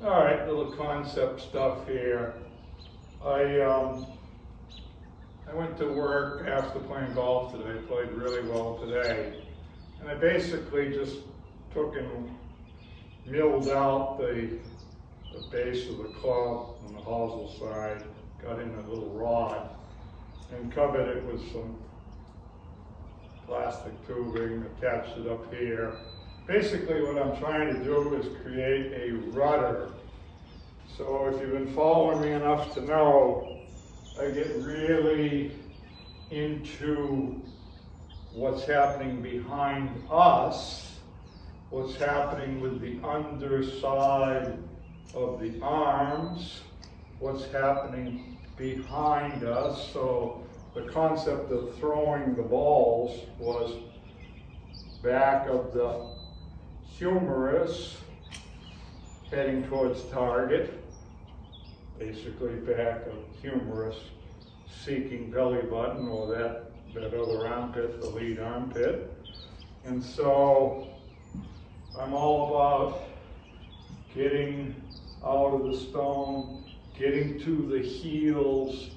All right, little concept stuff here. I went to work after playing golf today. Played really well today, and I basically just took and milled out the base of the club on the hosel side, got in a little rod, and covered it with some plastic tubing, attached it up here. Basically what I'm trying to do is create a rudder. So if you've been following me enough to know, I get really into what's happening behind us, what's happening with the underside of the arms, what's happening behind us. So the concept of throwing the balls was back of the humerus heading towards target, basically back of humerus seeking belly button, or that other armpit, the lead armpit. And so I'm all about getting out of the stone, getting to the heels,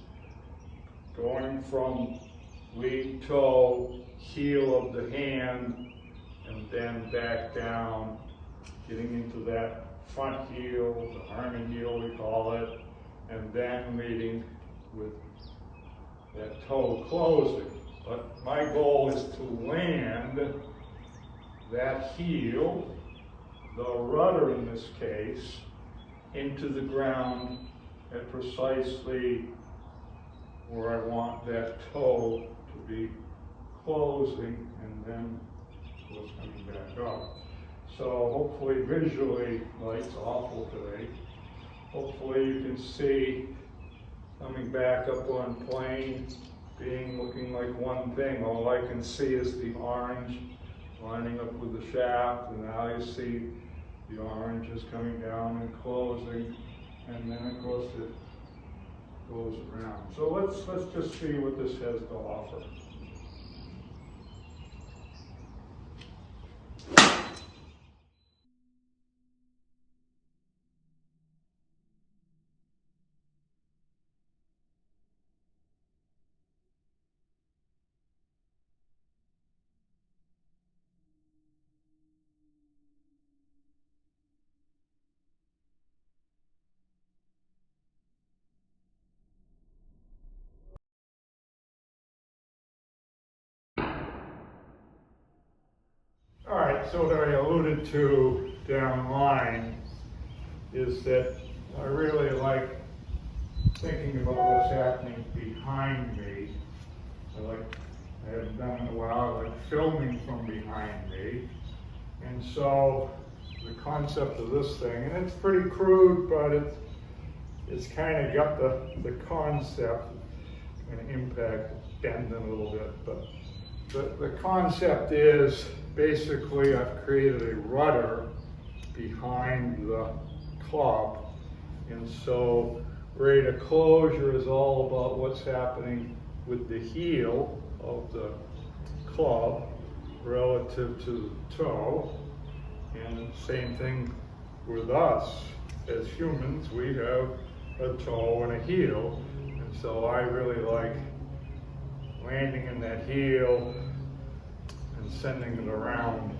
going from lead toe, heel of the hand, and then back down, getting into that front heel, the arm heel we call it, and then leading with that toe closing. But my goal is to land that heel, the rudder in this case, into the ground at precisely where I want that toe to be closing, and then was coming back up. So hopefully visually, light's awful today. Hopefully you can see coming back up on plane, looking like one thing. All I can see is the orange lining up with the shaft, and now you see the orange is coming down and closing, and then of course it goes around. So let's just see what this has to offer. All right, so what I alluded to down the line is that I really like thinking about what's happening behind me. I haven't done in a while, I like filming from behind me. And so the concept of this thing, and it's pretty crude, but it's kind of got the concept, going to impact bending a little bit, but the concept is basically I've created a rudder behind the club, and so rate of closure is all about what's happening with the heel of the club relative to the toe, and same thing with us as humans. We have a toe and a heel, and so I really like landing in that heel and sending it around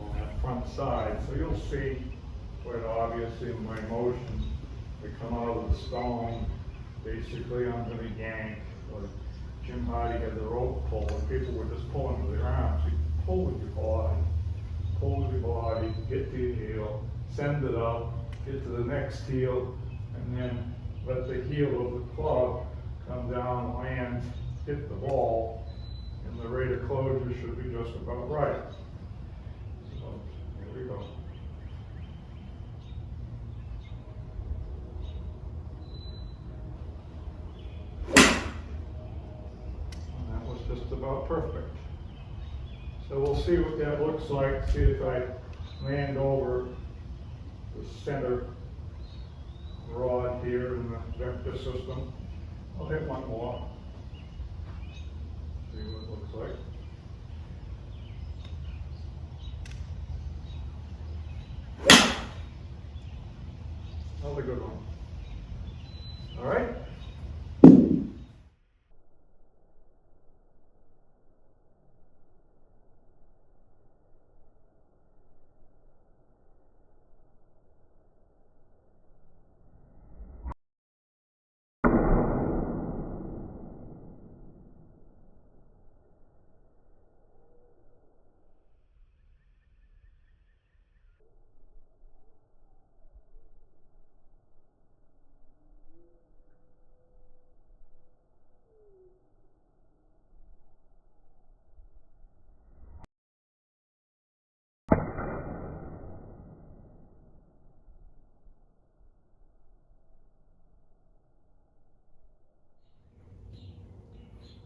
on that front side. So you'll see quite obviously in my motion, I come out of the stone, basically I'm going to yank, like Jim Hardy had the rope pull, and people were just pulling with their arms. You pull with your body, get to your heel, send it up, get to the next heel, and then let the heel of the club come down, land, hit the ball, and the rate of closure should be just about right. So here we go. And that was just about perfect. So we'll see what that looks like, see if I land over the center rod here in the vector system. I'll hit one more. See what it looks like. a good one. All right?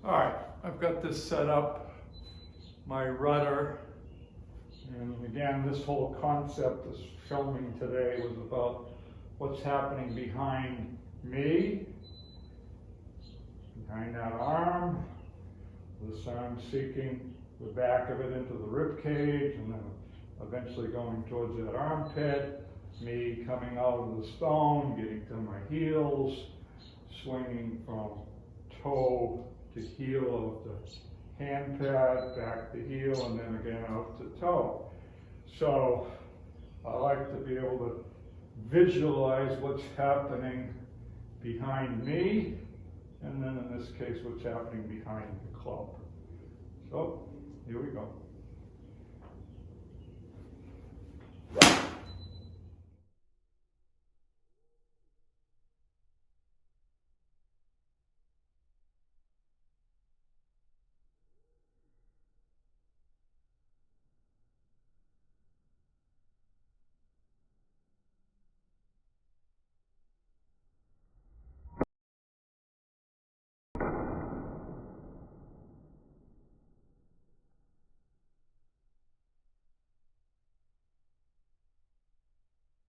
All right, I've got this set up, my rudder, and again, this whole concept, this filming today was about what's happening behind me, behind that arm. This arm seeking the back of it into the rib cage, and then eventually going towards that armpit. Me coming out of the stone, getting to my heels, swinging from toe to heel of the hand pad, back to heel, and then again out to toe. So I like to be able to visualize what's happening behind me, and then in this case, what's happening behind the club. So here we go.